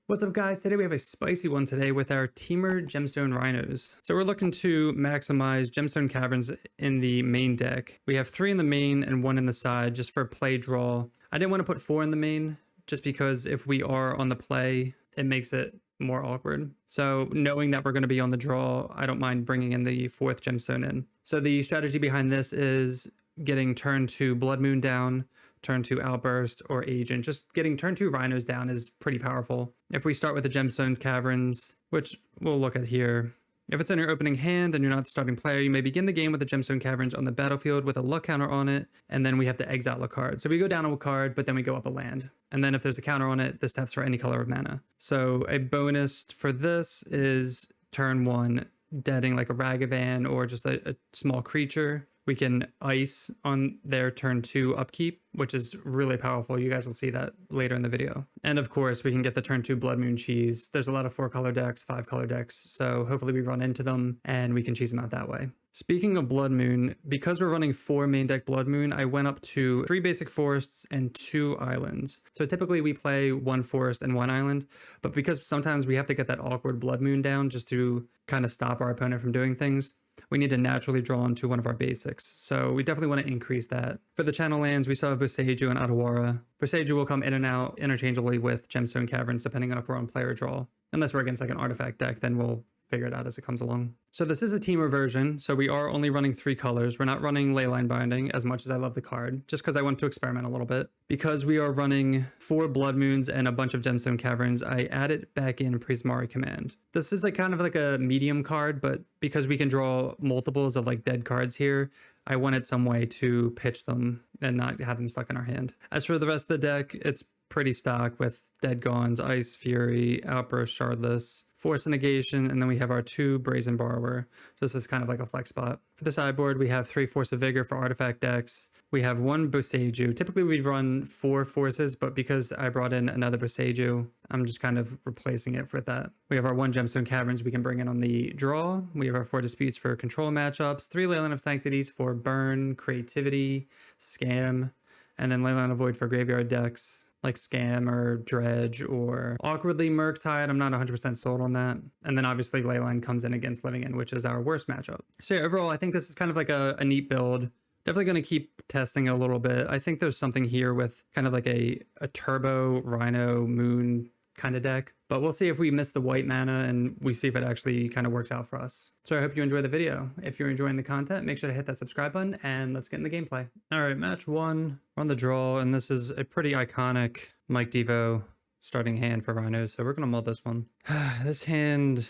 What's up guys, today we have a spicy one today with our Temur Gemstone Rhinos. So we're looking to maximize Gemstone Caverns in the main deck. We have 3 in the main and 1 in the side just for play draw. I didn't want to put 4 in the main just because if we are on the play, it makes it more awkward. So knowing that we're going to be on the draw, I don't mind bringing in the 4th gemstone in. So the strategy behind this is getting turn 2 Blood Moon down, turn 2 Outburst or Agent. Just getting turn 2 Rhinos down is pretty powerful. If we start with the Gemstone Caverns, which we'll look at here, if it's in your opening hand and you're not the starting player, you may begin the game with the Gemstone Caverns on the battlefield with a luck counter on it, and then we have to exile a card. So we go down a card, but then we go up a land. And then if there's a counter on it, this taps for any color of mana. So a bonus for this is turn 1, deading like a Ragavan or just a small creature. We can ice on their turn 2 upkeep, which is really powerful. You guys will see that later in the video. And of course, we can get the turn 2 Blood Moon cheese. There's a lot of 4-color decks, 5-color decks, so hopefully we run into them and we can cheese them out that way. Speaking of Blood Moon, because we're running 4 main deck Blood Moon, I went up to 3 basic forests and 2 islands. So typically we play 1 forest and 1 island, but because sometimes we have to get that awkward Blood Moon down just to kind of stop our opponent from doing things, we need to naturally draw into one of our basics. So we definitely want to increase that. For the channel lands, we still have Boseiju and Otawara. Boseiju will come in and out interchangeably with Gemstone Caverns depending on if we're on play or draw. Unless we're against like an artifact deck, then we'll figure it out as it comes along. So this is a Temur version, so we are only running 3 colors. We're not running Leyline Binding as much as I love the card, just because I want to experiment a little bit. Because we are running 4 Blood Moons and a bunch of Gemstone Caverns, I added back in Prismari Command. This is kind of like a medium card, but because we can draw multiples of like dead cards here, I wanted some way to pitch them and not have them stuck in our hand. As for the rest of the deck, it's pretty stock with Dead Gone's, Ice Fury, Outburst, Shardless, Force Negation, and then we have our 2 Brazen Borrower. This is kind of like a flex spot. For the sideboard, we have 3 Force of Vigor for artifact decks. We have 1 Boseiju. Typically we'd run 4 forces, but because I brought in another Boseiju, I'm just kind of replacing it for that. We have our 1 Gemstone Caverns we can bring in on the draw. We have our 4 Disputes for control matchups, 3 Leyline of Sanctities for burn, creativity, scam, and then Leyline of Void for graveyard decks like Scam or Dredge or awkwardly Murktide. I'm not 100% sold on that. And then obviously Leyline comes in against Living In, which is our worst matchup. So yeah, overall, I think this is kind of like a neat build. Definitely going to keep testing a little bit. I think there's something here with kind of like a turbo Rhino Moon kind of deck, but we'll see if we miss the white mana and we see if it actually kind of works out for us. So I hope you enjoy the video. If you're enjoying the content, make sure to hit that subscribe button and let's get in the gameplay. All right, match 1, we're on the draw, and this is a pretty iconic Mike DeVo starting hand for Rhinos, so we're gonna mull this one. This hand,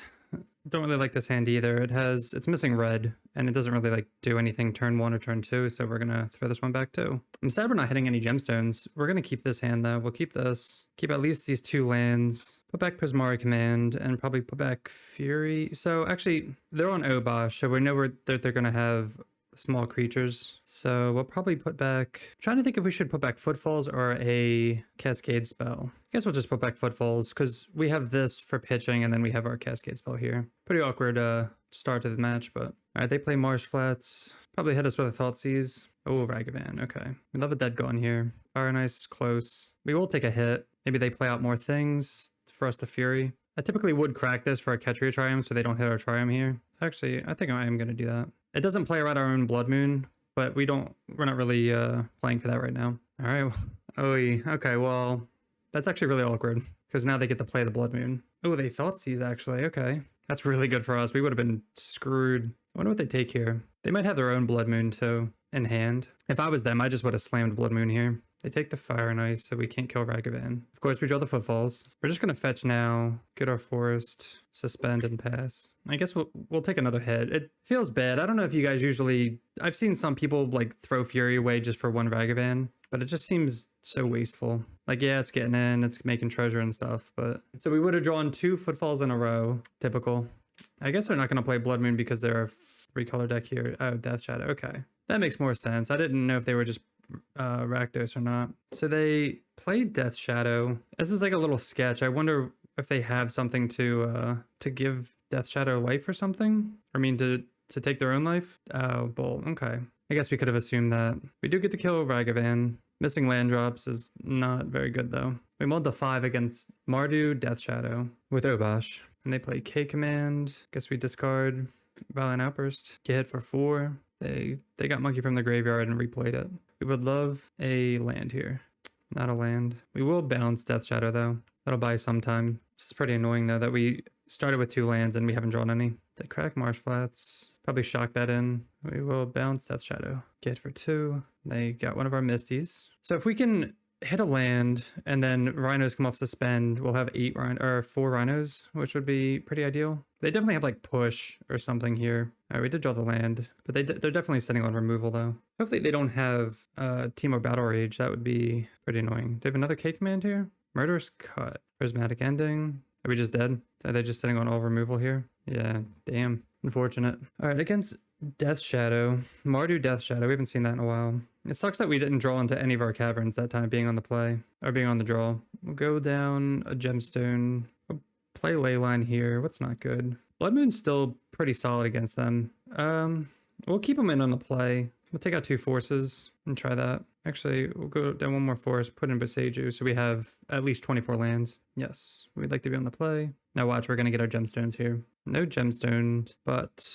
don't really like this hand either. It's missing red and it doesn't really like do anything turn 1 or turn 2, so we're gonna throw this one back too. I'm sad we're not hitting any gemstones. We're gonna keep this hand though. We'll keep this, keep at least these 2 lands, put back Prismari Command, and probably put back Fury. So actually they're on Obosh, so we know they're gonna have small creatures, so we'll probably put back, I'm trying to think if we should put back Footfalls or a Cascade spell. I guess we'll just put back Footfalls because we have this for pitching and then we have our Cascade spell here. Pretty awkward start to the match, but all right, they play Marsh Flats, probably hit us with a Thoughtseize. Oh, Ragavan, okay. We love a Dead Gone here. Fire and Ice is close. We will take a hit. Maybe they play out more things for us to Fury. I typically would crack this for a Ketria Triumph so they don't hit our Triumph here. Actually, I think I am going to do that. It doesn't play around our own Blood Moon, but we're not really playing for that right now. All right, well, okay, well, that's actually really awkward because now they get to play the Blood Moon. Oh, they Thoughtseize actually, okay. That's really good for us. We would have been screwed. I wonder what they take here. They might have their own Blood Moon too in hand. If I was them, I just would have slammed Blood Moon here. They take the Fire and Ice, so we can't kill Ragavan. Of course, we draw the Footfalls. We're just going to fetch now, get our Forest, suspend, and pass. I guess we'll take another hit. It feels bad. I don't know if you guys usually... I've seen some people like throw Fury away just for 1 Ragavan, but it just seems so wasteful. Like, yeah, it's getting in, it's making treasure and stuff, but... So we would have drawn 2 Footfalls in a row. Typical. I guess they're not going to play Blood Moon because they're a 3-color deck here. Oh, Death Shadow. Okay. That makes more sense. I didn't know if they were just Rakdos or not. So they played Death Shadow. This is like a little sketch. I wonder if they have something to give Death Shadow life or something. I mean, to take their own life. Oh, Bolt. Okay. I guess we could have assumed that. We do get to kill Ragavan. Missing land drops is not very good though. We mulled the 5 against Mardu Death Shadow with Obosh. And they play K Command. Guess we discard Violent Outburst. Get hit for 4. They got Monkey from the graveyard and replayed it. We would love a land here. Not a land. We will bounce Death Shadow though. That'll buy some time. This is pretty annoying though that we started with 2 lands and we haven't drawn any. They crack Marsh Flats. Probably shock that in. We will bounce Death Shadow. Get for 2. They got one of our Misties. So if we can hit a land and then Rhinos come off suspend, we'll have 4 Rhinos, which would be pretty ideal. They definitely have like push or something here. All right, we did draw the land, but they're definitely sitting on removal though. Hopefully they don't have Temur Battle Rage. That would be pretty annoying. They have another K Command here. Murderous Cut. Prismatic Ending. Are we just dead? Are they just sitting on all removal here? Yeah, damn. Unfortunate. All right, against Death Shadow. Mardu Death Shadow. We haven't seen that in a while. It sucks that we didn't draw into any of our caverns that time being on the play. Or being on the draw. We'll go down a Gemstone. We'll play Leyline here. What's not good? Blood Moon's still pretty solid against them. We'll keep them in on the play. We'll take out 2 forces and try that. Actually, we'll go down 1 more force, put in Boseiju, so we have at least 24 lands. Yes, we'd like to be on the play. Now watch, we're going to get our gemstones here. No gemstones, but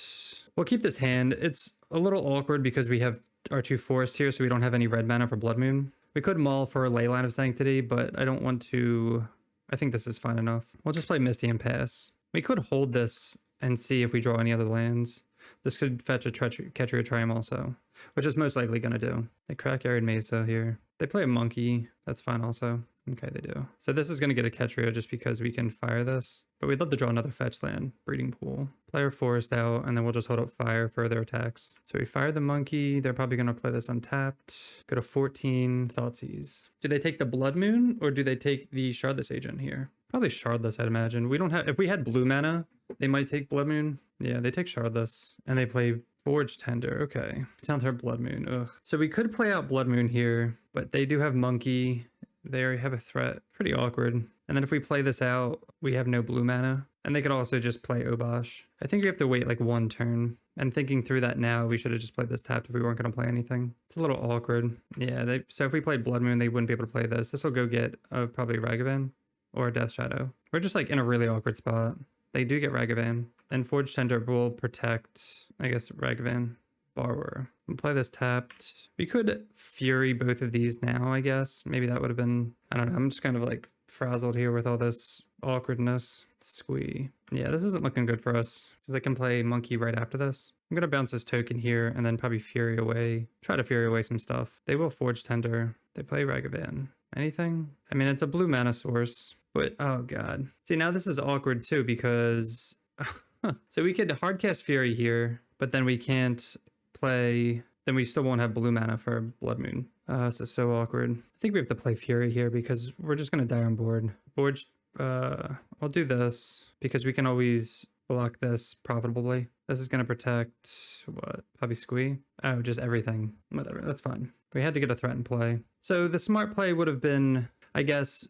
we'll keep this hand. It's a little awkward because we have our 2 forests here, so we don't have any red mana for Blood Moon. We could mull for a Leyline of Sanctity, but I don't want to... I think this is fine enough. We'll just play Misty and pass. We could hold this and see if we draw any other lands. This could fetch a Catchery of Triumph also, which is most likely going to do. They crack Arid Mesa here. They play a Monkey. That's fine also. Okay, they do. So this is going to get a Catchery just because we can fire this. But we'd love to draw another fetch land. Breeding Pool. Play our Forest out, and then we'll just hold up fire for their attacks. So we fire the Monkey. They're probably going to play this untapped. Go to 14. Thoughtseize. Do they take the Blood Moon, or do they take the Shardless Agent here? Probably Shardless, I'd imagine. We don't have... If we had blue mana, they might take Blood Moon. Yeah, they take Shardless. And they play Forge Tender. Okay. Down to Blood Moon. Ugh. So we could play out Blood Moon here, but they do have Monkey. They already have a threat. Pretty awkward. And then if we play this out, we have no blue mana. And they could also just play Obosh. I think we have to wait like 1 turn. And thinking through that now, we should have just played this tapped if we weren't going to play anything. It's a little awkward. Yeah, so if we played Blood Moon, they wouldn't be able to play this. This will go get probably Ragavan or Death Shadow. We're just like in a really awkward spot. They do get Ragavan. And Forge Tender will protect, I guess, Ragavan. Borrower. We'll play this tapped. We could Fury both of these now, I guess. Maybe that would have been... I don't know. I'm just kind of like frazzled here with all this awkwardness. Squee. Yeah, this isn't looking good for us because I can play Monkey right after this. I'm going to bounce this token here and then probably Fury away. Try to Fury away some stuff. They will Forge Tender. They play Ragavan. Anything? I mean, it's a blue mana source, but oh god. See, now this is awkward too because... So we could hardcast Fury here, but then we can't play... Then we still won't have blue mana for Blood Moon. This is so awkward. I think we have to play Fury here because we're just going to die on board. I'll do this because we can always block this profitably. This is going to protect, what? Probably Squee? Oh, just everything. Whatever, that's fine. We had to get a threat in play. So the smart play would have been, I guess,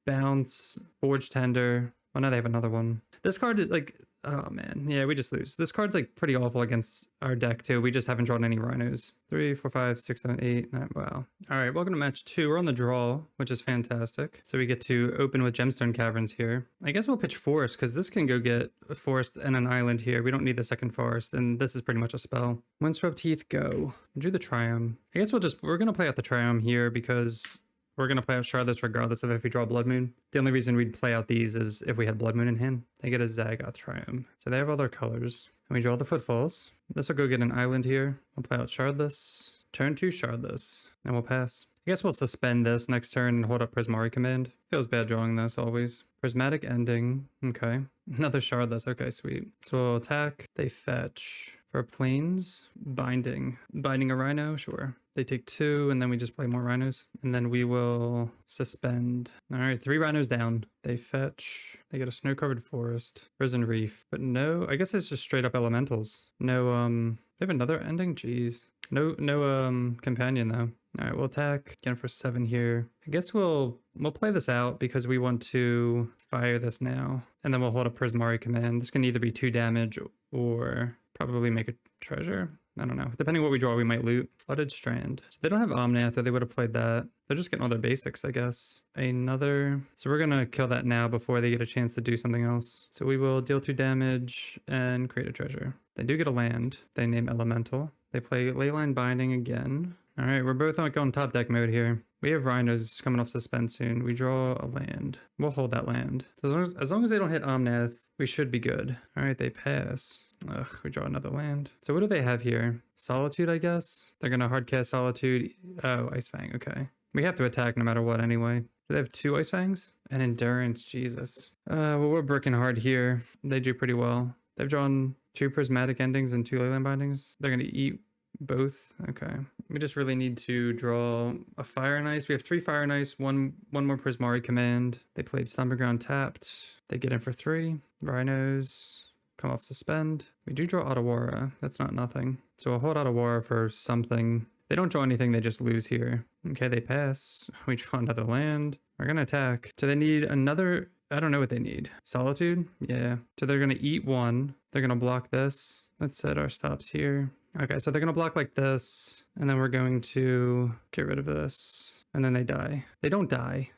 bounce, Forge Tender. Oh, now they have another one. This card is like... Oh man, yeah, we just lose. This card's like pretty awful against our deck too. We just haven't drawn any Rhinos. 3, 4, 5, 6, 7, 8, 9. Wow. All right, welcome to match 2. We're on the draw, which is fantastic. So we get to open with Gemstone Caverns here. I guess we'll pitch Forest because this can go get a Forest and an island here. We don't need the second Forest, and this is pretty much a spell. Windswept Heath, go. Drew the Triumph. I guess we're gonna play out the Triumph here because we're going to play out Shardless regardless of if we draw Blood Moon. The only reason we'd play out these is if we had Blood Moon in hand. They get a Zagoth Triumph. So they have all their colors. And we draw the Footfalls. This will go get an island here. We'll play out Shardless. Turn 2 Shardless. And we'll pass. I guess we'll suspend this next turn and hold up Prismari Command. Feels bad drawing this always. Prismatic Ending. Okay. Another Shardless. Okay, sweet. So we'll attack. They fetch. For Plains. Binding. Binding a Rhino? Sure. They take 2, and then we just play more Rhinos. And then we will suspend. All right, 3 Rhinos down. They fetch. They get a Snow-Covered Forest. Risen Reef. But no, I guess it's just straight up Elementals. No, they have another ending? Jeez. No, Companion, though. All right, we'll attack again for 7 here. I guess we'll play this out because we want to fire this now. And then we'll hold a Prismari Command. This can either be 2 damage or probably make a treasure. I don't know. Depending on what we draw, we might loot. Flooded Strand. So they don't have Omnath, or they would have played that. They're just getting all their basics, I guess. So we're gonna kill that now before they get a chance to do something else. So we will deal 2 damage and create a treasure. They do get a land. They name Elemental. They play Leyline Binding again. All right, we're both on top deck mode here. We have Rhinos coming off suspend soon. We draw a land. We'll hold that land. So as long as they don't hit Omnath, we should be good. All right, they pass. Ugh, we draw another land. So what do they have here? Solitude, I guess? They're gonna hardcast Solitude. Oh, Ice Fang, okay. We have to attack no matter what anyway. Do they have 2 Ice Fangs? And Endurance, Jesus. Well, we're bricking hard here. They do pretty well. They've drawn 2 Prismatic Endings and 2 Leyline Bindings. They're gonna eat both. Okay. We just really need to draw a Fire and Ice. We have 3 Fire and Ice, one more Prismari command. They played Slumber Ground tapped. They get in for 3. Rhinos come off suspend. We do draw Otawara. That's not nothing. So we'll hold Otawara for something. They don't draw anything, they just lose here. Okay, they pass. We draw another land. We're gonna attack. So they need another, I don't know what they need. Solitude? Yeah. So they're gonna eat 1. They're gonna block this. Let's set our stops here. Okay, so they're gonna block like this, and then we're going to get rid of this, and then they die. They don't die.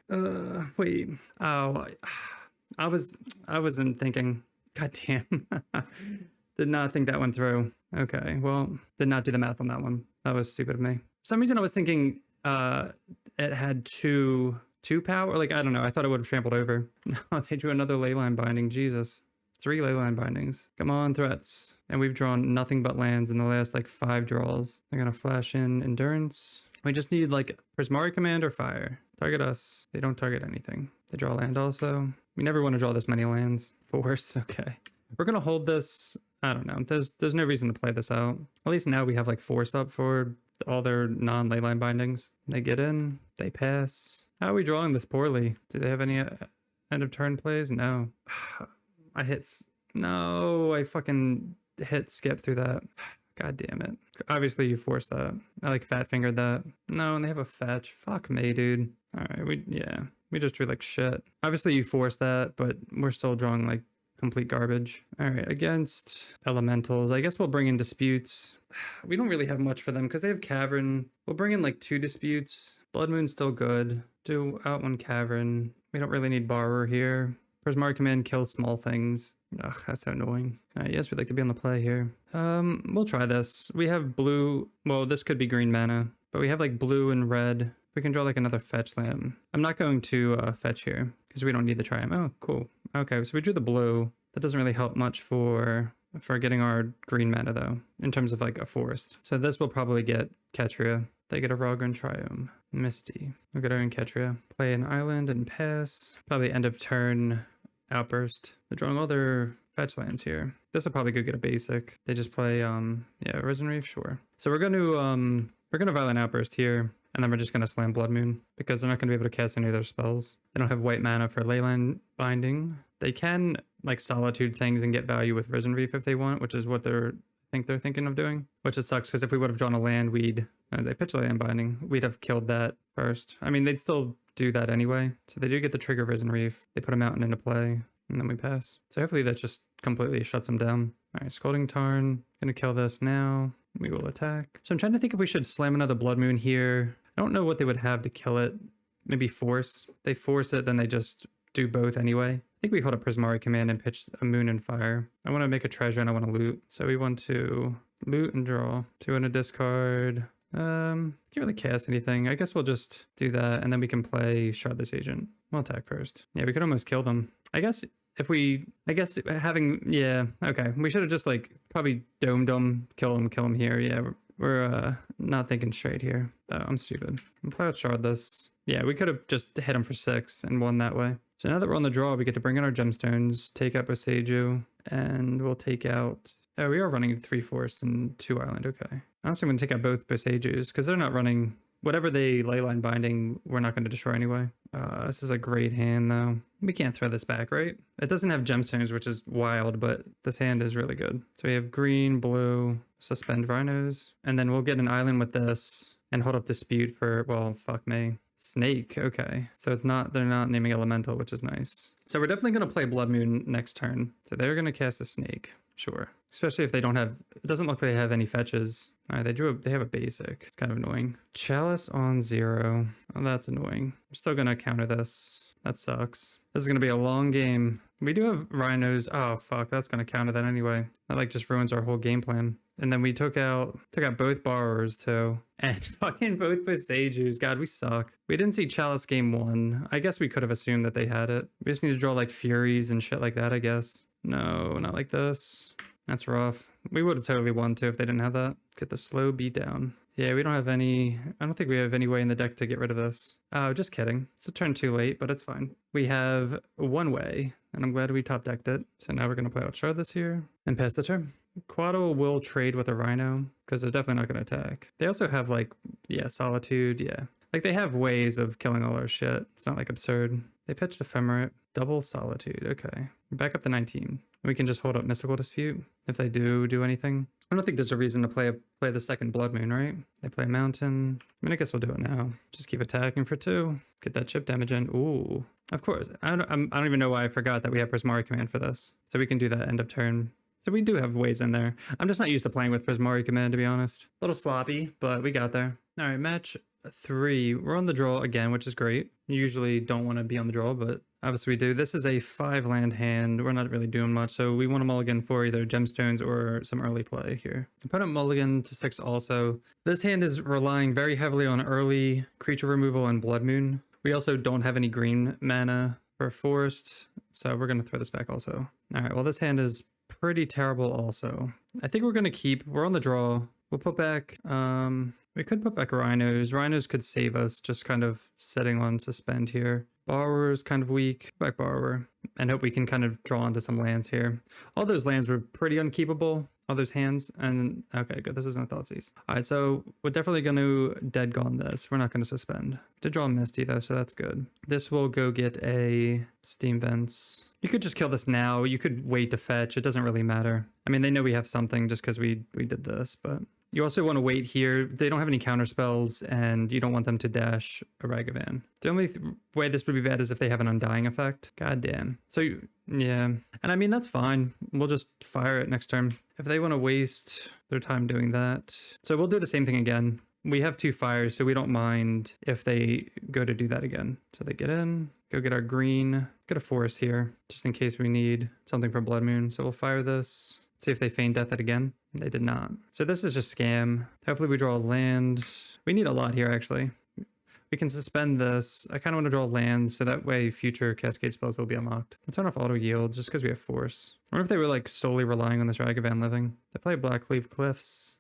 Wait. Oh, I wasn't thinking. God damn. Did not think that one through. Okay, well, did not do the math on that one. That was stupid of me. For some reason I was thinking it had two power. Like, I don't know. I thought it would have trampled over. No, they drew another Leyline Binding. Jesus. 3 Leyline Bindings. Come on, threats. And we've drawn nothing but lands in the last like 5 draws. They're gonna flash in Endurance. We just need like Prismari command or Fire. Target us. They don't target anything. They draw land also. We never want to draw this many lands. Force. Okay. We're gonna hold this. I don't know. There's no reason to play this out. At least now we have like Force up for all their non-Leyline Bindings. They get in. They pass. How are we drawing this poorly? Do they have any end of turn plays? No. No, I fucking hit skip through that. God damn it. Obviously you forced that. I like fat fingered that. No, and they have a fetch. Fuck me, dude. All right, we just drew like shit. Obviously you forced that, but we're still drawing like complete garbage. All right, against elementals, I guess we'll bring in disputes. We don't really have much for them because they have cavern. We'll bring in like 2 disputes. Blood Moon's still good. Do out 1 cavern. We don't really need borrower here. Prismari command kills small things. Ugh, that's so annoying. Yes, we'd like to be on the play here. We'll try this. We have blue. Well, this could be green mana, but we have like blue and red. We can draw like another fetch land. I'm not going to fetch here because we don't need the triumph. Oh, cool. Okay, so we drew the blue. That doesn't really help much for getting our green mana though, in terms of like a forest. So this will probably get Ketria. They get a Rogran Triome. Misty. We'll get our Ketria. Play an island and pass. Probably end of turn Outburst. They're drawing all their fetch lands here. This will probably go get a basic. They just play Risen Reef, sure. So we're gonna Violent Outburst here, and then we're just gonna slam Blood Moon because they're not gonna be able to cast any of their spells. They don't have white mana for Leyline Binding. They can like Solitude things and get value with Risen Reef if they want, which is what they're thinking of doing. Which it sucks because if we would have drawn a land, they pitch Leyline Binding, we'd have killed that first. I mean, they'd still do that anyway. So they do get the trigger Risen Reef. They put a mountain into play, and then we pass. So hopefully that just completely shuts them down. All right, Scalding Tarn. Gonna kill this now. We will attack. So I'm trying to think if we should slam another Blood Moon here. I don't know what they would have to kill it. Maybe force. They force it, then they just do both anyway. I think we hold a Prismari command and pitch a Moon and Fire. I want to make a treasure and I want to loot. So we want to loot and draw. 2 and a discard. Can't really cast anything. I guess we'll just do that and then we can play Shardless Agent. We'll attack first. Yeah, we could almost kill them. I guess having, yeah, okay. We should have just like probably domed them, kill them here. Yeah, we're not thinking straight here. Oh, I'm stupid. I'm play out Shardless. Yeah, we could have just hit them for 6 and won that way. So now that we're on the draw, we get to bring in our gemstones, take out Boseiju, and we'll take out... Oh, we are running 3 Force and 2 Island, okay. Honestly, I'm going to take out both Boseijus, because they're not running... Whatever they Leyline Binding, we're not going to destroy anyway. This is a great hand, though. We can't throw this back, right? It doesn't have gemstones, which is wild, but this hand is really good. So we have green, blue, suspend Rhinos, and then we'll get an island with this, and hold up Dispute for, well, fuck me. Snake, okay. So it's not, they're not naming Elemental, which is nice. So we're definitely going to play Blood Moon next turn. So they're going to cast a Snake, sure. Especially if they don't have, it doesn't look like they have any fetches. All right, they have a basic. It's kind of annoying. Chalice on 0. Oh, that's annoying. I'm still gonna counter this. That sucks. This is gonna be a long game. We do have Rhinos. Oh fuck, that's gonna counter that anyway. That like just ruins our whole game plan. And then we took out both borrowers too. And fucking both Passages. God, we suck. We didn't see Chalice game 1. I guess we could have assumed that they had it. We just need to draw like Furies and shit like that, I guess. No, not like this. That's rough. We would have totally won too if they didn't have that. Get the slow beat down. Yeah, we don't have any... I don't think we have any way in the deck to get rid of this. Oh, just kidding. It's a turn too late, but it's fine. We have one way, and I'm glad we top decked it. So now we're going to play out Shard this here and pass the turn. Quaddle will trade with a Rhino because they're definitely not going to attack. They also have like, yeah, Solitude, yeah. Like they have ways of killing all our shit. It's not like absurd. They pitched Ephemerate. Double Solitude, okay. We're back up to 19. We can just hold up Mystical Dispute if they do anything. I don't think there's a reason to play the second Blood Moon, right? They play Mountain. I mean, I guess we'll do it now. Just keep attacking for 2. Get that chip damage in. Ooh, of course. I don't even know why I forgot that we have Prismari Command for this. So we can do that end of turn. So we do have ways in there. I'm just not used to playing with Prismari Command, to be honest. A little sloppy, but we got there. All right, match 3. We're on the draw again, which is great. You usually don't want to be on the draw, but obviously we do. This is a 5-land hand. We're not really doing much, so we want to mulligan for either gemstones or some early play here. Opponent mulligan to 6 also. This hand is relying very heavily on early creature removal and Blood Moon. We also don't have any green mana for Forest, so we're going to throw this back also. All right, well, this hand is pretty terrible also. I think we're going to keep... We're on the draw. We'll put back... We could put back Rhinos. Rhinos could save us, just kind of sitting on suspend here. Borrower is kind of weak. Back Borrower. And hope we can kind of draw into some lands here. All those lands were pretty unkeepable. All those hands. And okay, good. This isn't a Thoughtseize. All right, so we're definitely going to dead gone this. We're not going to suspend. Did draw a Misty though, so that's good. This will go get a Steam Vents. You could just kill this now. You could wait to fetch. It doesn't really matter. I mean, they know we have something just because we did this, but... You also want to wait here. They don't have any counter spells, and you don't want them to dash a Ragavan. The only way this would be bad is if they have an Undying effect. God damn. So, yeah. And I mean, that's fine. We'll just fire it next turn. If they want to waste their time doing that. So we'll do the same thing again. We have 2 fires, so we don't mind if they go to do that again. So they get in, go get our green, get a forest here, just in case we need something for Blood Moon. So we'll fire this. See if they feign death it again. They did not. So this is just scam. Hopefully we draw a land. We need a lot here, actually. We can suspend this. I kind of want to draw land so that way future Cascade spells will be unlocked. I'll turn off auto yield just because we have force. I wonder if they were like solely relying on this Ragavan living. They play Blackleaf Cliffs.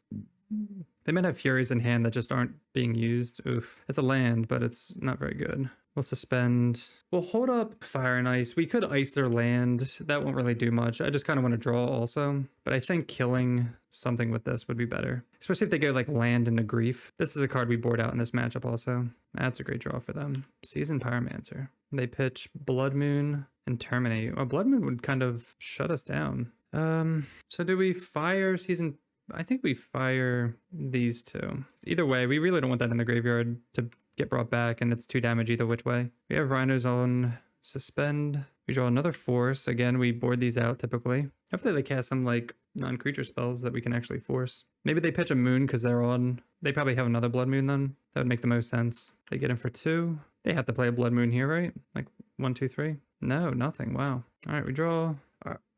They might have Furies in hand that just aren't being used. Oof. It's a land, but it's not very good. We'll suspend. We'll hold up Fire and Ice. We could ice their land. That won't really do much. I just kind of want to draw also. But I think killing something with this would be better. Especially if they go like land into Grief. This is a card we board out in this matchup also. That's a great draw for them. Seasoned Pyromancer. They pitch Blood Moon and Terminate. Well, Blood Moon would kind of shut us down. So do we fire Seasoned? I think we fire these 2. Either way, we really don't want that in the graveyard to get brought back, and it's 2 damage either which way. We have Rhinos on suspend. We draw another force. Again, we board these out typically. Hopefully they cast some like non-creature spells that we can actually force. Maybe they pitch a moon because they're on. They probably have another Blood Moon then. That would make the most sense. They get in for 2. They have to play a Blood Moon here, right? Like 1, 2, 3? No, nothing. Wow. All right, we draw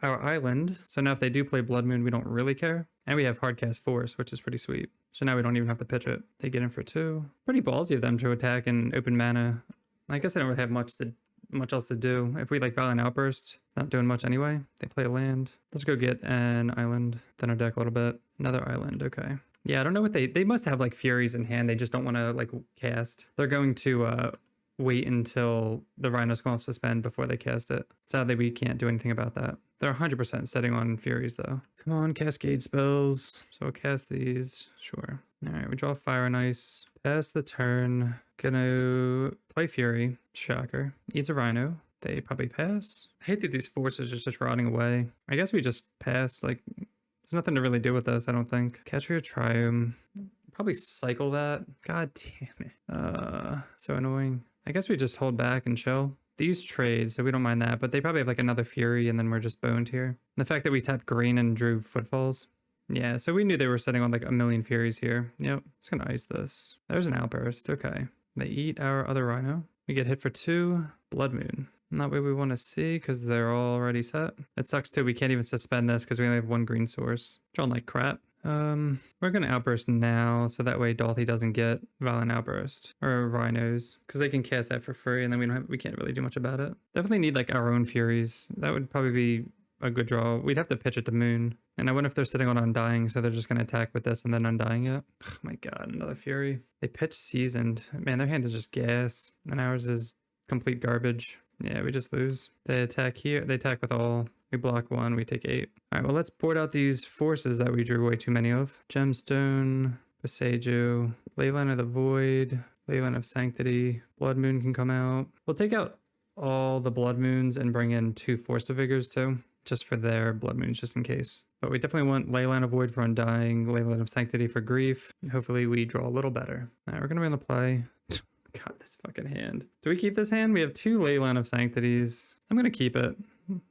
our island. So now if they do play Blood Moon, we don't really care. And we have Hardcast Force, which is pretty sweet. So now we don't even have to pitch it. They get in for 2. Pretty ballsy of them to attack and open mana. I guess I don't really have much else to do. If we like Violent Outburst, not doing much anyway. They play a land. Let's go get an island. Then our deck a little bit. Another island, okay. Yeah, I don't know what they must have like Furies in hand. They just don't want to like cast. They're going to wait until the Rhinos come off suspend before they cast it. Sadly, we can't do anything about that. They're 100% setting on Furies though. Come on, Cascade spells. So we'll cast these, sure. All right, we draw Fire and Ice. Pass the turn. Gonna play Fury. Shocker. Eats a Rhino. They probably pass. I hate that these forces are just rotting away. I guess we just pass. Like, there's nothing to really do with this, I don't think. Catch your Triumph. Probably cycle that. God damn it. So annoying. I guess we just hold back and chill. these trades, so we don't mind that, but they probably have like another Fury and then we're just boned here. And the fact that we tapped green and drew Footfalls. Yeah, so we knew they were sitting on like a million Furies here. Yep, just gonna ice this. There's an Outburst, okay. They eat our other Rhino. We get hit for 2, Blood Moon. Not what we want to see because they're already set. It sucks too, we can't even suspend this because we only have 1 green source. Drawn like crap. We're gonna Outburst now, so that way Dalty doesn't get Violent Outburst or Rhinos, because they can cast that for free, and then we can't really do much about it. Definitely need like our own Furies. That would probably be a good draw. We'd have to pitch it to Moon, and I wonder if they're sitting on Undying, so they're just gonna attack with this and then Undying it. Oh my god, another Fury. They pitch Seasoned. Man, their hand is just gas, and ours is complete garbage. Yeah, we just lose. They attack here. They attack with all. We block 1, we take 8. All right, well, let's board out these forces that we drew way too many of. Gemstone, Boseiju, Leyline of the Void, Leyline of Sanctity, Blood Moon can come out. We'll take out all the Blood Moons and bring in 2 Force of Vigors too, just for their Blood Moons, just in case. But we definitely want Leyline of Void for Undying, Leyline of Sanctity for Grief. Hopefully we draw a little better. All right, we're going to be on the play. God, this fucking hand. Do we keep this hand? We have 2 Leyline of Sanctities. I'm going to keep it.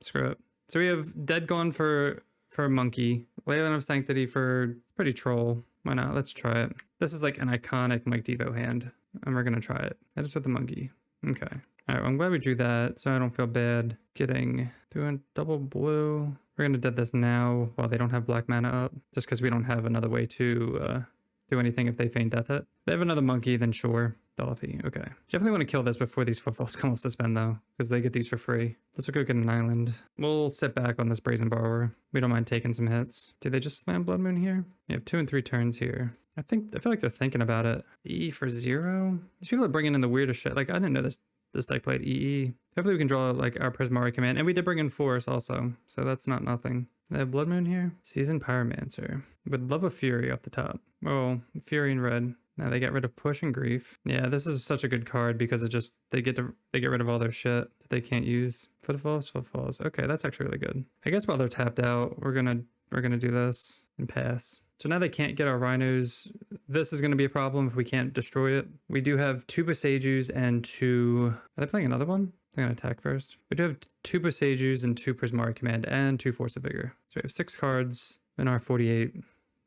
Screw it. So we have Dead Gone for Monkey, Leyline of Sanctity for pretty troll. Why not? Let's try it. This is like an iconic Mike DeVo hand, and we're gonna try it. That is with the monkey. Okay. All right, well, I'm glad we drew that, so I don't feel bad getting doing double blue. We're gonna dead this now while they don't have black mana up, just because we don't have another way to do anything if they feign death it. If they have another monkey, then sure. Dolphy, okay. Definitely want to kill this before these Footfalls come off suspend though, because they get these for free. Let's go get an island. We'll sit back on this Brazen Borrower. We don't mind taking some hits. Did they just slam Blood Moon here? We have 2 and 3 turns here. I feel like they're thinking about it. E for 0? These people are bringing in the weirdest shit. Like, I didn't know this deck played EE. Hopefully we can draw like our Prismari command, and we did bring in Force also, so that's not nothing. They have Blood Moon here. Seasoned Pyromancer. Would love a Fury off the top. Oh, Fury in red. Now they get rid of Push and Grief. Yeah, this is such a good card because it just they get rid of all their shit that they can't use. Footfalls. Okay, that's actually really good. I guess while they're tapped out, we're gonna do this and pass. So now they can't get our Rhinos. This is gonna be a problem if we can't destroy it. We do have 2 Boseijus and 2. Are they playing another one? They're gonna attack first. We do have 2 Boseijus and 2 Prismari Command and 2 Force of Vigor. So we have 6 cards in our 48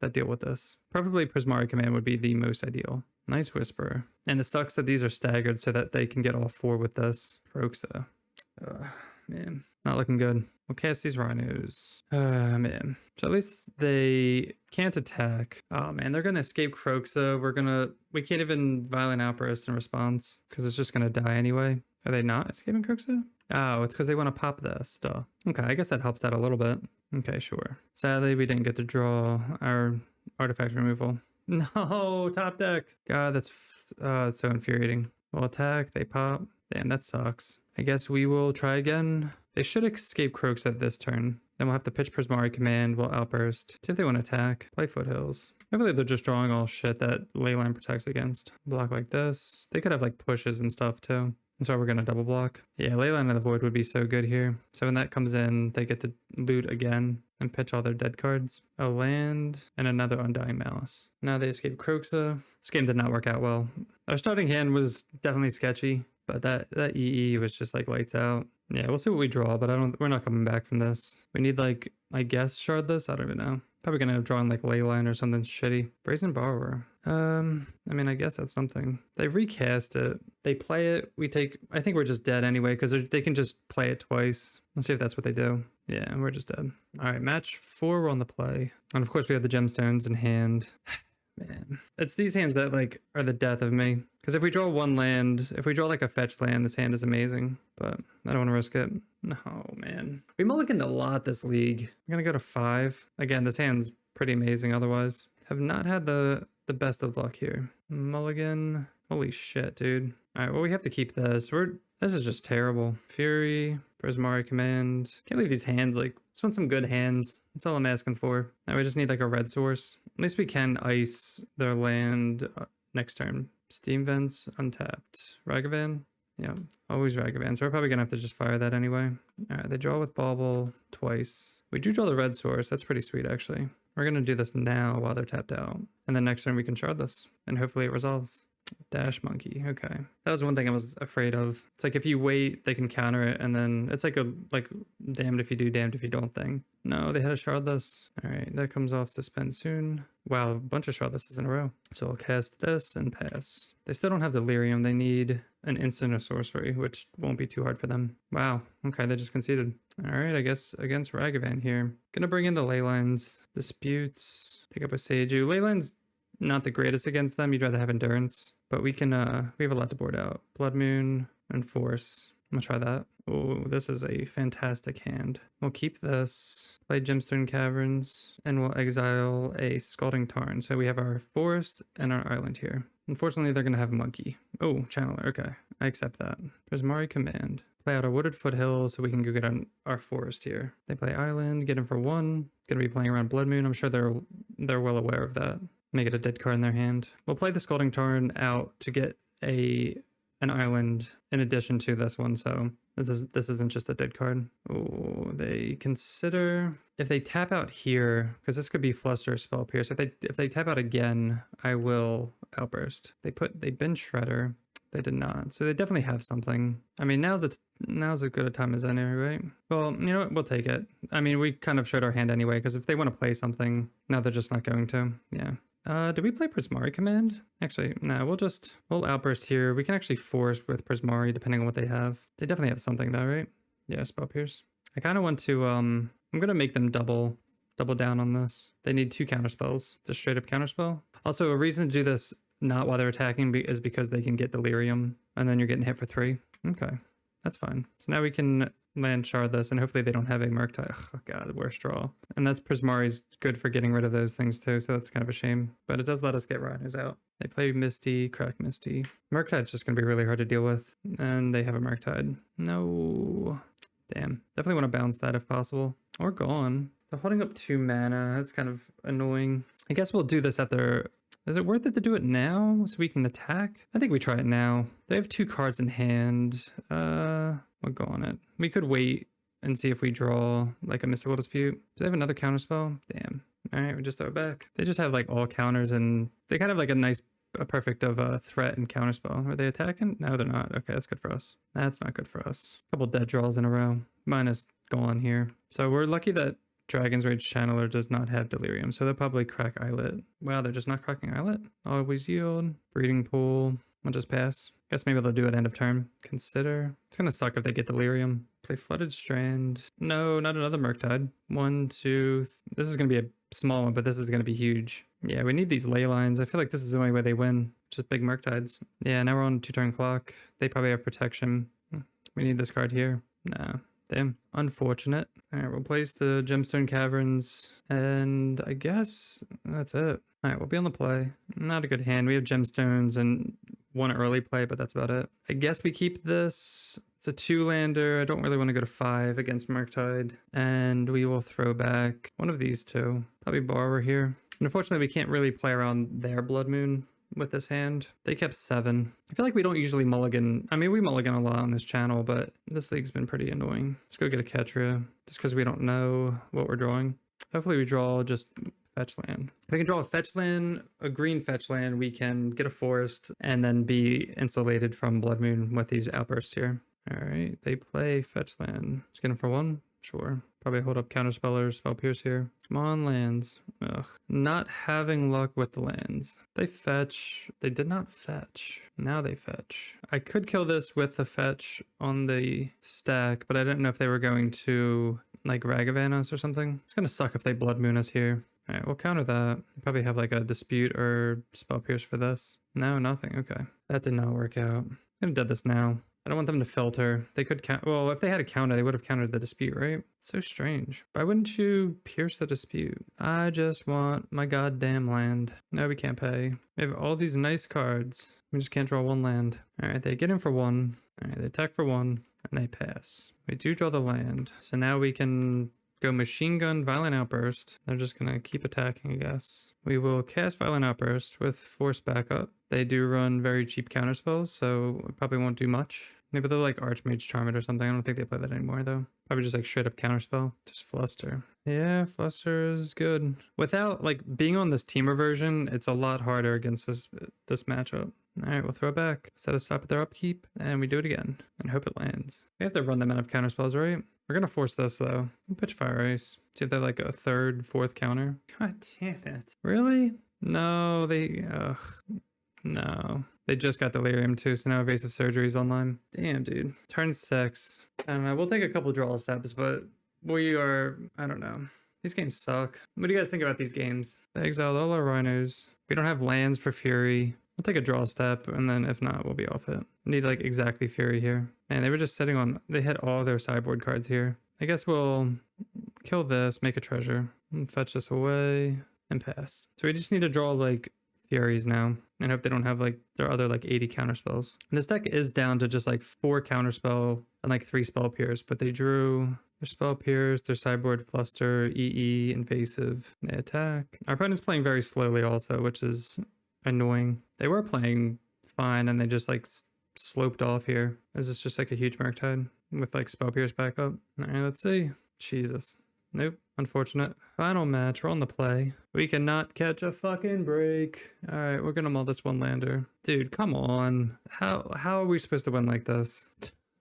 that deal with this. Preferably Prismari Command would be the most ideal. Nice Whisperer. And it sucks that these are staggered so that they can get all 4 with this. Proxa. Man, not looking good. We'll cast these Rhinos. Man. So at least they can't attack. Oh man, they're gonna escape Croxa. We can't even Violent Outburst in response because it's just gonna die anyway. Are they not escaping Croxa? Oh, it's because they want to pop this. Duh. Okay, I guess that helps out a little bit. Okay, sure. Sadly, we didn't get to draw our artifact removal. No, top deck. God, that's so infuriating. We'll attack, they pop. Damn, that sucks. I guess we will try again. They should escape Croxa this turn. Then we'll have to pitch Prismari Command, we'll Outburst. See if they want to attack. Play Foothills. Hopefully they're just drawing all shit that Leyline protects against. Block like this. They could have like pushes and stuff too. That's why we're going to double block. Yeah, Leyline of the Void would be so good here. So when that comes in, they get to loot again and pitch all their dead cards. A land and another Undying Malice. Now they escape Croxa. This game did not work out well. Our starting hand was definitely sketchy, but that EE was just like lights out. Yeah, we'll see what we draw, but we're not coming back from this. We need like, I guess, Shardless? I don't even know. Probably gonna have drawn like Leyline or something shitty. Brazen Borrower. I mean, I guess that's something. They recast it. They play it. I think we're just dead anyway because they can just play it twice. Let's see if that's what they do. Yeah, we're just dead. All right, match 4, we're on the play. And of course we have the Gemstones in hand. Man, it's these hands that like are the death of me. Because if we draw one land, if we draw like a fetch land, this hand is amazing. But I don't want to risk it. No, man. We mulliganed a lot this league. I'm going to go to 5. Again, this hand's pretty amazing otherwise. Have not had the best of luck here. Mulligan. Holy shit, dude. All right, well, we have to keep this. This is just terrible. Fury, Prismari Command. Can't leave these hands, like, just want some good hands. That's all I'm asking for. Now we just need like a red source. At least we can ice their land next turn. Steam Vents, untapped. Ragavan? Yeah, always Ragavan. So we're probably gonna have to just fire that anyway. All right, they draw with Bauble twice. We do draw the red source. That's pretty sweet, actually. We're gonna do this now while they're tapped out. And then next turn we can shard this. And hopefully it resolves. Dash monkey. Okay. That was one thing I was afraid of. It's like if you wait, they can counter it, and then it's like a damned if you do, damned if you don't thing. No, they had a shardless. All right, that comes off suspend soon. Wow, a bunch of shardlesses in a row. So I'll cast this and pass. They still don't have delirium. They need an instant or sorcery, which won't be too hard for them. Wow. Okay, they just conceded. All right, I guess against Ragavan here. Gonna bring in the Leylines. Disputes. Pick up a Seiju. Leylines not the greatest against them. You'd rather have endurance, but we can we have a lot to board out. Blood Moon and Force. I'm gonna try that. Oh, this is a fantastic hand. We'll keep this, play Gemstone Caverns, and we'll exile a Scalding Tarn. So we have our forest and our island here. Unfortunately, they're gonna have a monkey. Oh, Channeler. Okay, I accept that. Prismari Command. Play out our wooded foothills so we can go get on our forest here. They play island, get him for 1. Gonna be playing around Blood Moon. I'm sure they're well aware of that. Make it a dead card in their hand. We'll play the Scalding Tarn out to get an island in addition to this one, so this isn't just a dead card. Oh, they consider if they tap out here, because this could be Fluster or Spell Pierce. If they tap out again, I will Outburst. They bin Shredder. They did not, so they definitely have something. I mean, now's as good a time as any, right? Well, you know what? We'll take it. I mean, we kind of showed our hand anyway, because if they want to play something, now they're just not going to. Yeah. Do we play Prismari Command? Actually, no, we'll Outburst here. We can actually force with Prismari depending on what they have. They definitely have something though, right? Yeah, Spell Pierce. I kind of want to, I'm going to make them double down on this. They need 2 counterspells, just straight up counterspell. Also, a reason to do this not while they're attacking is because they can get Delirium and then you're getting hit for 3. Okay, that's fine. So now we can land Shardless, and hopefully they don't have a Murktide. Oh god, the worst draw. And that's Prismari's good for getting rid of those things too, so that's kind of a shame. But it does let us get Rhinos out. They play Misty, crack Misty. Murktide's just going to be really hard to deal with, and they have a Murktide. No. Damn. Definitely want to bounce that if possible. Or gone. They're holding up 2 mana. That's kind of annoying. I guess we'll do this at their... Is it worth it to do it now so we can attack? I think we try it now. They have 2 cards in hand. We'll go on it. We could wait and see if we draw like a Mystical Dispute. Do they have another counterspell? Damn. All right, we just throw it back. They just have like all counters, and they kind of like a perfect of threat and counterspell. Are they attacking? No, they're not. Okay, that's good for us. That's not good for us. A couple dead draws in a row. Minus gone here. So we're lucky that Dragon's Rage Channeler does not have Delirium, so they'll probably crack Islet. Wow, they're just not cracking Islet? Always Yield. Breeding Pool. We'll just pass. Guess maybe they'll do it end of turn. Consider. It's gonna suck if they get Delirium. Play Flooded Strand. No, not another Murktide. 1, 2... This is gonna be a small one, but this is gonna be huge. Yeah, we need these ley lines. I feel like this is the only way they win. Just big Murktides. Yeah, now we're on 2-turn clock. They probably have protection. We need this card here. Nah. Damn. Unfortunate. Alright, we'll place the Gemstone Caverns, and I guess that's it. Alright, we'll be on the play. Not a good hand. We have Gemstones and 1 early play, but that's about it. I guess we keep this. It's a 2-lander. I don't really want to go to 5 against Murktide, and we will throw back one of these 2. Probably Borrower here. And unfortunately, we can't really play around their Blood Moon with this hand. They kept 7. I feel like we don't usually mulligan. I mean, we mulligan a lot on this channel, but this league's been pretty annoying. Let's go get a Ketria, just because we don't know what we're drawing. Hopefully we draw just fetch land. If we can draw a fetch land, a green fetch land, we can get a forest and then be insulated from Blood Moon with these outbursts here. All right, they play fetch land. Let's get them for 1. Sure. Probably hold up Counterspellers, Spell Pierce here. Come on, lands. Ugh. Not having luck with the lands. They fetch. They did not fetch. Now they fetch. I could kill this with the fetch on the stack, but I didn't know if they were going to like Ragavan us or something. It's gonna suck if they Blood Moon us here. All right, we'll counter that. They probably have like a Dispute or Spell Pierce for this. No, nothing. Okay. That did not work out. I'm gonna dead this now. I don't want them to filter. They could count. Well, if they had a counter, they would have countered the Dispute, right? It's so strange. Why wouldn't you pierce the Dispute? I just want my goddamn land. No, we can't pay. We have all these nice cards. We just can't draw 1 land. All right, they get in for 1. All right, they attack for 1, and they pass. We do draw the land. So now we can go Machine Gun, Violent Outburst. They're just going to keep attacking, I guess. We will cast Violent Outburst with Force Backup. They do run very cheap counterspells, so we probably won't do much. Maybe they're like Archmage Charm It or something. I don't think they play that anymore, though. Probably just like straight up counterspell. Just Fluster. Yeah, Fluster is good. Without like being on this Temur version, it's a lot harder against this matchup. All right, we'll throw it back. Set a stop at their upkeep, and we do it again, and hope it lands. We have to run them out of counter spells, right? We're gonna force this though. Pitch Fire Ice. See if they're like a third, fourth counter. God damn it. Really? No, no. They just got Delirium too, so now Evasive Surgery's online. Damn, dude. Turn 6. I don't know. We'll take a couple draw steps, but we are, I don't know. These games suck. What do you guys think about these games? They exiled all our Rhinos. We don't have lands for Fury. We'll take a draw step, and then if not, we'll be off it. Need like exactly Fury here. Man, they were just sitting on, they hit all their sideboard cards here. I guess we'll kill this, make a treasure, and fetch this away, and pass. So we just need to draw like Furies now, and hope they don't have like their other like 80 counter spells. And this deck is down to just like 4 counter spell and like 3 spell pierce, but they drew their spell pierce, their sideboard cluster, EE, invasive, they attack. Our opponent's playing very slowly also, which is annoying. They were playing fine and they just like sloped off here. Is this just like a huge Murktide with like spell pierce backup? All right, let's see. Jesus. Nope. Unfortunate. Final match. We're on the play. We cannot catch a fucking break. All right, we're gonna mull this one lander. Dude, come on. How are we supposed to win like this?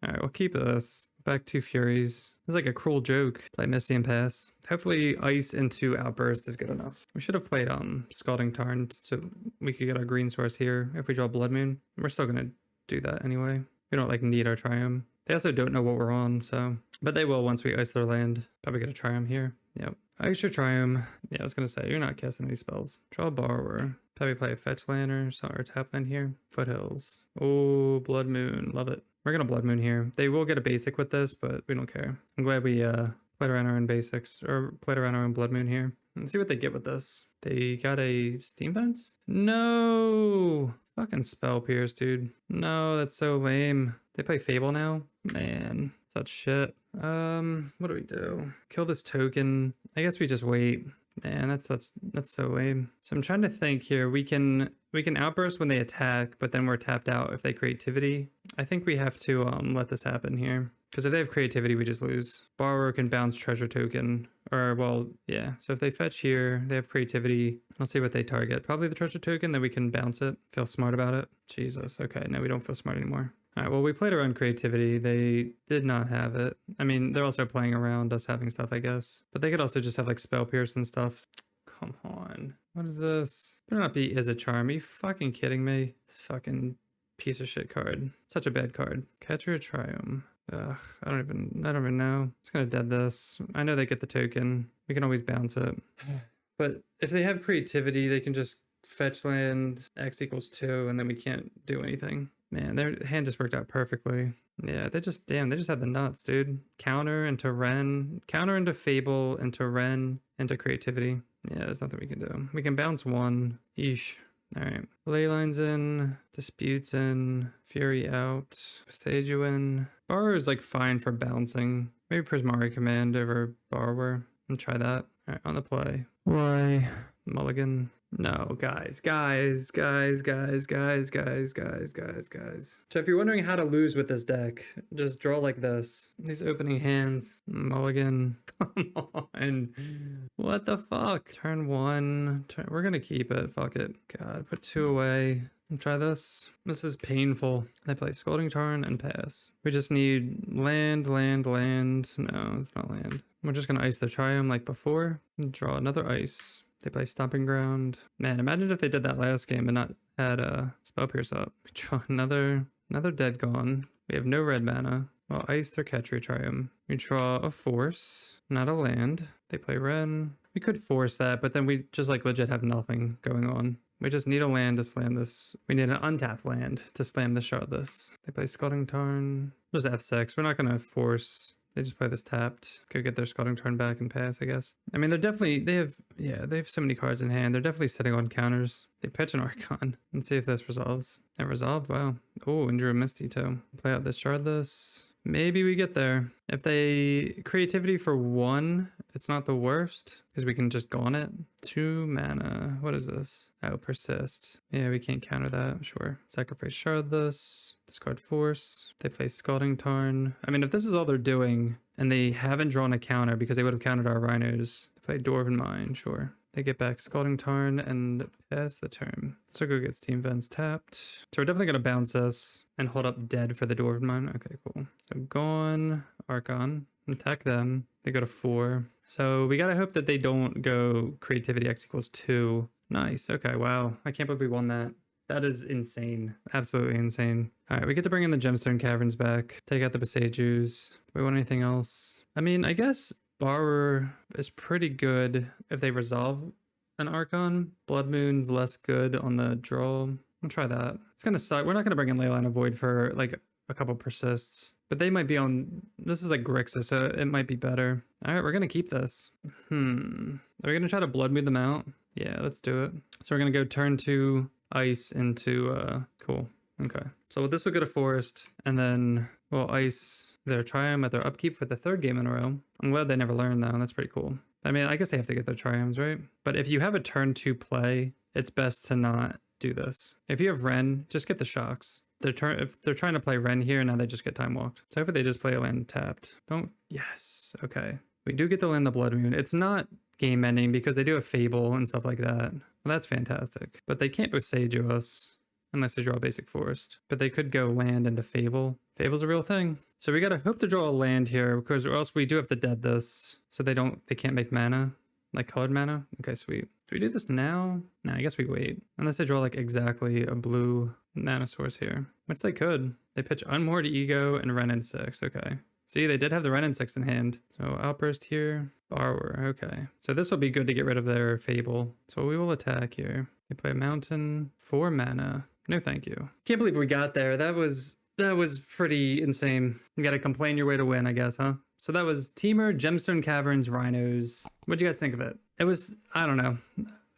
All right, we'll keep this. Back 2 Furies. It's like a cruel joke. Play Misty and pass. Hopefully Ice into Outburst is good enough. We should have played Scalding Tarn so we could get our green source here if we draw Blood Moon. We're still gonna do that anyway. We don't like need our Triumph. They also don't know what we're on, so. But they will once we ice their land. Probably get a Triumph here. Yep. Ice your Triumph. Yeah, I was gonna say, you're not casting any spells. Draw a Borrower. Probably play a Fetch Land or tap land here. Foothills. Oh, Blood Moon. Love it. We're gonna Blood Moon here. They will get a basic with this, but we don't care. I'm glad we played around our own basics, or played around our own Blood Moon here. Let's see what they get with this. They got a Steam Fence? No! Fucking Spell Pierce, dude. No, that's so lame. They play Fable now? Man, such shit. What do we do? Kill this token. I guess we just wait. Man, that's so lame. So I'm trying to think here. We can outburst when they attack, but then we're tapped out if they creativity. I think we have to let this happen here. Because if they have creativity, we just lose. Borrower can bounce treasure token. Or, well, yeah. So if they fetch here, they have creativity. Let's see what they target. Probably the treasure token, then we can bounce it. Feel smart about it. Jesus, okay. No, we don't feel smart anymore. All right, well, we played around creativity. They did not have it. I mean, they're also playing around us having stuff, I guess. But they could also just have, like, Spell Pierce and stuff. Come on. What is this? Better not be Is a Charm. Are you fucking kidding me? This fucking piece of shit card. Such a bad card. Catcher or Triumph. Ugh, I don't even know. I'm just gonna dead this. I know they get the token. We can always bounce it. But if they have creativity, they can just fetch land X equals 2 and then we can't do anything. Man, their hand just worked out perfectly. Yeah, they just had the nuts, dude. Counter into Ren, counter into Fable, into Ren, into creativity. Yeah, there's nothing we can do. We can bounce 1. Yeesh. All right. Leyline's in, Disputes in, Fury out, Sage in. Borrower is like fine for bouncing. Maybe Prismari Command over Borrower. And try that. All right, on the play. Why? Mulligan. No, guys. So if you're wondering how to lose with this deck, just draw like this. These opening hands. Mulligan. Come on. What the fuck? Turn 1. We're gonna keep it. Fuck it. God, put 2 away. And try this. This is painful. They play Scalding Tarn and pass. We just need land. No, it's not land. We're just gonna ice the Triumph like before. And draw another ice. They play Stomping Ground. Man, imagine if they did that last game and not had a Spell Pierce up. We draw another Dead Gone. We have no red mana. Well, ice their Catchery Triumph. We draw a Force, not a land. They play Ren. We could force that, but then we just like legit have nothing going on. We just need a land to slam this. We need an untapped land to slam the shardless. They play Scalding Tarn. Just F6. We're not going to force. They just play this tapped. Could get their Scalding Tarn back and pass, I guess. I mean, they have so many cards in hand. They're definitely sitting on counters. They pitch an Archon. Let's see if this resolves. It resolved? Wow. Oh, and drew a Misty too. Play out this shardless. Maybe we get there. If they creativity for 1, it's not the worst because we can just gaunt it. 2 mana. What is this? Oh, persist. Yeah, we can't counter that. Sure. Sacrifice shardless. Discard Force. They play Scalding Tarn. I mean, if this is all they're doing and they haven't drawn a counter because they would have countered our Rhinos. They play Dwarven Mine. Sure. They get back Scalding Tarn and pass the turn. So go get Steam Vents tapped. So we're definitely going to bounce this and hold up dead for the Dwarven Mine. Okay, cool. So Gone, Archon, attack them. They go to 4. So we got to hope that they don't go Creativity X equals 2. Nice. Okay, wow. I can't believe we won that. That is insane. Absolutely insane. All right, we get to bring in the Gemstone Caverns back. Take out the Besejus. Do we want anything else? I mean, I guess Borrower is pretty good if they resolve an Archon. Blood Moon's less good on the draw. I'll try that. It's gonna suck. We're not gonna bring in Leyline of Void for like a couple persists, but they might be on. This is like Grixis, so it might be better. All right, we're gonna keep this. Are we gonna try to Blood Moon them out? Yeah, let's do it. So we're gonna go turn 2 ice into cool. Okay, so this will go to forest, and then we'll ice their Triumph at their upkeep for the 3rd game in a row. I'm glad they never learned though. That's pretty cool. I mean, I guess they have to get their Triumphs, right? But if you have a turn 2 play, it's best to not do this. If you have Ren, just get the shocks. If they're trying to play Ren here, now they just get time walked. So hopefully they just play a land tapped. Don't. Yes. Okay. We do get to land the Blood Moon. It's not game ending because they do have Fable and stuff like that. Well, that's fantastic. But they can't Boseiju us unless they draw a basic forest. But they could go land into Fable. Fable's a real thing. So we gotta hope to draw a land here, because or else we do have to dead this. So they can't make mana, like colored mana. Okay, sweet. Do we do this now? Nah, I guess we wait. Unless they draw like exactly a blue mana source here, which they could. They pitch Unmoored Ego and Ren in 6. Okay. See, they did have the Ren in 6 in hand. So Outburst here. Borrower. Okay. So this will be good to get rid of their Fable. So we will attack here. They play a Mountain, 4 mana. No thank you. Can't believe we got there. That was pretty insane. You gotta complain your way to win, I guess, huh? So that was Temur Gemstone Caverns Rhinos. What'd you guys think of it? It was, I don't know.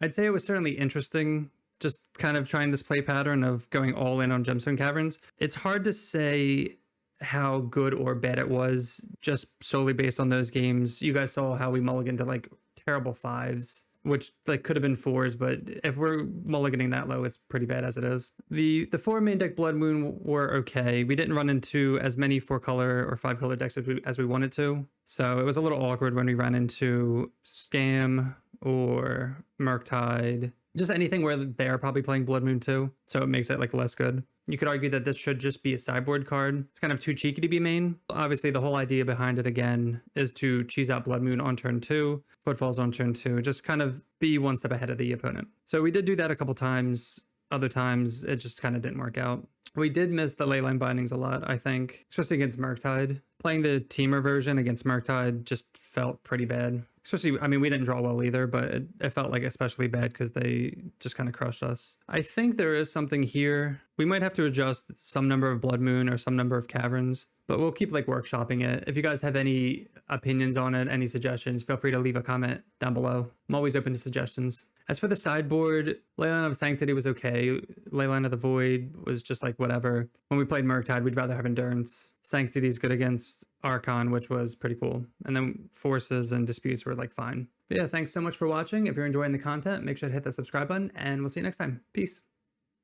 I'd say it was certainly interesting, just kind of trying this play pattern of going all in on Gemstone Caverns. It's hard to say how good or bad it was just solely based on those games. You guys saw how we mulliganed to like terrible 5s, which like could have been 4s, but if we're mulliganing that low, it's pretty bad as it is. The 4 main deck Blood Moon were okay. We didn't run into as many 4-color or 5-color decks as we wanted to. So it was a little awkward when we ran into Scam or Murktide. Just anything where they're probably playing Blood Moon too. So it makes it like less good. You could argue that this should just be a sideboard card. It's kind of too cheeky to be main. Obviously, the whole idea behind it again is to cheese out Blood Moon on turn 2, Footfalls on turn 2, just kind of be one step ahead of the opponent. So we did do that a couple times. Other times, it just kind of didn't work out. We did miss the Leyline Bindings a lot, I think, especially against Murktide. Playing the Temur version against Murktide just felt pretty bad. Especially, I mean, we didn't draw well either, but it felt like especially bad because they just kind of crushed us. I think there is something here. We might have to adjust some number of Blood Moon or some number of Caverns, but we'll keep like workshopping it. If you guys have any opinions on it, any suggestions, feel free to leave a comment down below. I'm always open to suggestions. As for the sideboard, Leyline of Sanctity was okay. Leyline of the Void was just like whatever. When we played Murktide, we'd rather have Endurance. Sanctity's good against Archon, which was pretty cool. And then Forces and Disputes were like fine. But yeah, thanks so much for watching. If you're enjoying the content, make sure to hit the subscribe button, and we'll see you next time. Peace.